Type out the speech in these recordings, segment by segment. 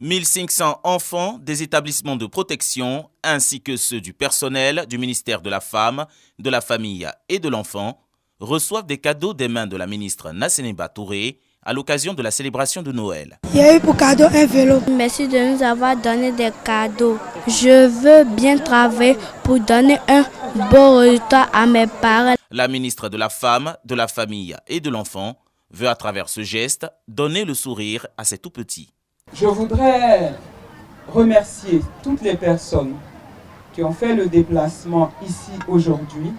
1500 enfants des établissements de protection ainsi que ceux du personnel du ministère de la Femme, de la Famille et de l'Enfant reçoivent des cadeaux des mains de la ministre Nassénéba Touré à l'occasion de la célébration de Noël. Il y a eu pour cadeau un vélo. Merci de nous avoir donné des cadeaux. Je veux bien travailler pour donner un bon résultat à mes parents. La ministre de la Femme, de la Famille et de l'Enfant veut à travers ce geste donner le sourire à ces tout-petits. Je voudrais remercier toutes les personnes qui ont fait le déplacement ici aujourd'hui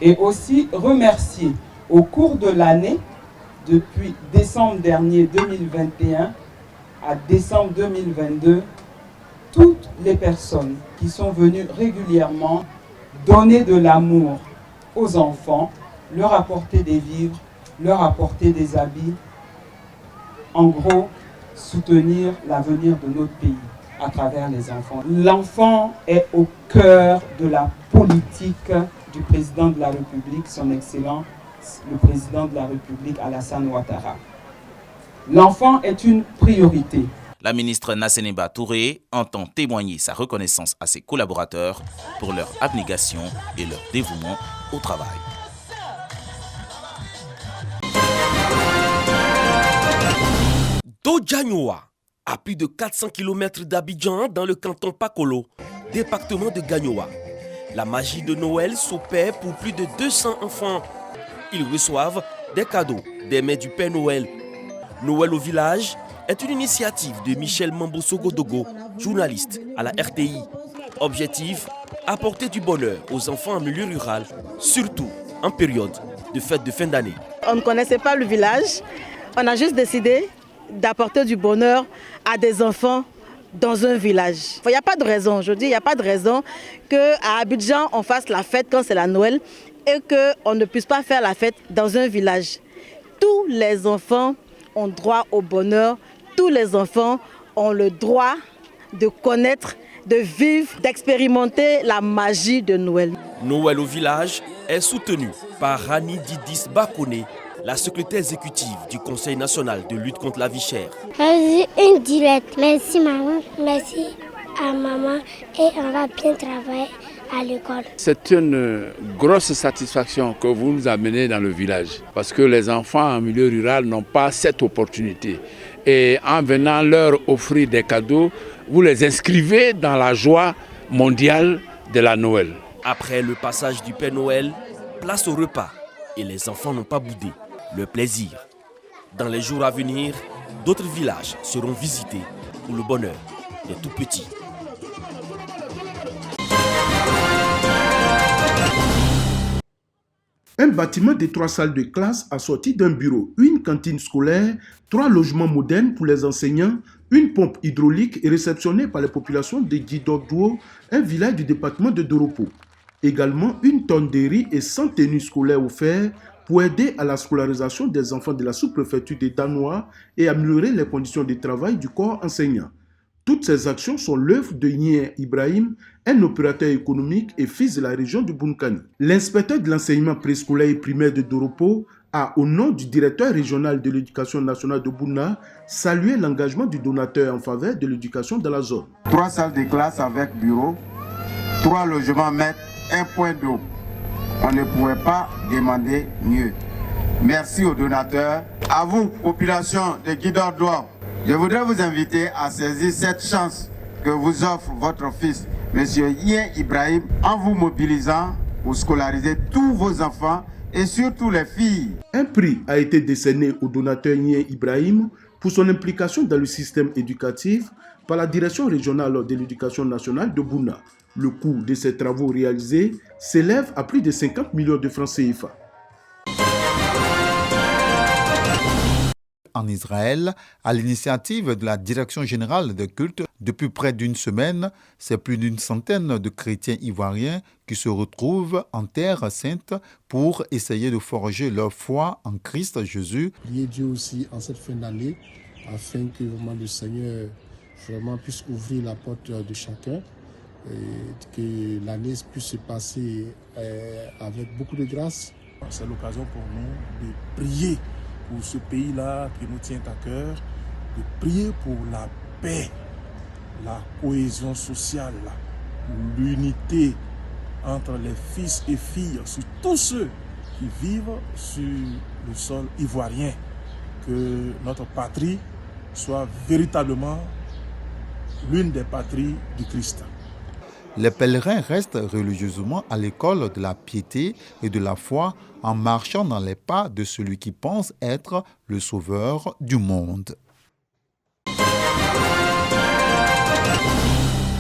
et aussi remercier au cours de l'année, depuis décembre dernier 2021 à décembre 2022, toutes les personnes qui sont venues régulièrement donner de l'amour aux enfants, leur apporter des vivres, leur apporter des habits, en gros, soutenir l'avenir de notre pays à travers les enfants. L'enfant est au cœur de la politique du président de la République, son Excellence, le président de la République Alassane Ouattara. L'enfant est une priorité. La ministre Nassénéba Touré entend témoigner sa reconnaissance à ses collaborateurs pour leur abnégation et leur dévouement au travail. Dodjanoa, à plus de 400 km d'Abidjan dans le canton Pakolo, département de Gagnoa. La magie de Noël s'opère pour plus de 200 enfants. Ils reçoivent des cadeaux des mains du Père Noël. Noël au village est une initiative de Michel Mambosogo-Dogo, journaliste à la RTI. Objectif, apporter du bonheur aux enfants en milieu rural, surtout en période de fête de fin d'année. On ne connaissait pas le village, on a juste décidé d'apporter du bonheur à des enfants dans un village. Il n'y a pas de raison, je dis, il n'y a pas de raison qu'à Abidjan, on fasse la fête quand c'est la Noël et qu'on ne puisse pas faire la fête dans un village. Tous les enfants ont droit au bonheur, tous les enfants ont le droit de connaître, de vivre, d'expérimenter la magie de Noël. Noël au village est soutenu par Rani Didis Bakone, la secrétaire exécutive du Conseil national de lutte contre la vie chère. Une direct. Merci maman, merci à maman et on va bien travailler à l'école. C'est une grosse satisfaction que vous nous amenez dans le village parce que les enfants en milieu rural n'ont pas cette opportunité. Et en venant leur offrir des cadeaux, vous les inscrivez dans la joie mondiale de la Noël. Après le passage du Père Noël, place au repas et les enfants n'ont pas boudé le plaisir. Dans les jours à venir, d'autres villages seront visités pour le bonheur des tout-petits. Un bâtiment de 3 salles de classe assorti d'un bureau, une cantine scolaire, 3 logements modernes pour les enseignants, une pompe hydraulique est réceptionné par les populations de Guidordouo, un village du département de Doropo. Également, une tonne de riz et 100 tenues scolaires offertes pour aider à la scolarisation des enfants de la sous-préfecture de Danois et améliorer les conditions de travail du corps enseignant. Toutes ces actions sont l'œuvre de Nyien Ibrahim, un opérateur économique et fils de la région de Bunkani. L'inspecteur de l'enseignement préscolaire et primaire de Doropo a, au nom du directeur régional de l'éducation nationale de Bouna, salué l'engagement du donateur en faveur de l'éducation dans la zone. 3 salles de classe avec bureau, 3 logements maîtres, 1 point d'eau. On ne pouvait pas demander mieux. Merci aux donateurs. À vous, population de Guidordouo, je voudrais vous inviter à saisir cette chance que vous offre votre fils, M. Nyien Ibrahim, en vous mobilisant pour scolariser tous vos enfants et surtout les filles. Un prix a été décerné au donateur Nyien Ibrahim pour son implication dans le système éducatif par la direction régionale de l'éducation nationale de Bouna. Le coût de ces travaux réalisés s'élève à plus de 50 millions de francs CFA. En Israël, à l'initiative de la Direction générale des cultes, depuis près d'une semaine, c'est plus d'une centaine de chrétiens ivoiriens qui se retrouvent en terre sainte pour essayer de forger leur foi en Christ Jésus. Priez Dieu aussi en cette fin d'année afin que vraiment le Seigneur vraiment puisse ouvrir la porte de chacun et que l'année puisse se passer avec beaucoup de grâce. C'est l'occasion pour nous de prier pour ce pays-là qui nous tient à cœur, de prier pour la paix, la cohésion sociale, l'unité entre les fils et filles, sur tous ceux qui vivent sur le sol ivoirien. Que notre patrie soit véritablement l'une des patries du Christ. Les pèlerins restent religieusement à l'école de la piété et de la foi en marchant dans les pas de celui qui pense être le sauveur du monde.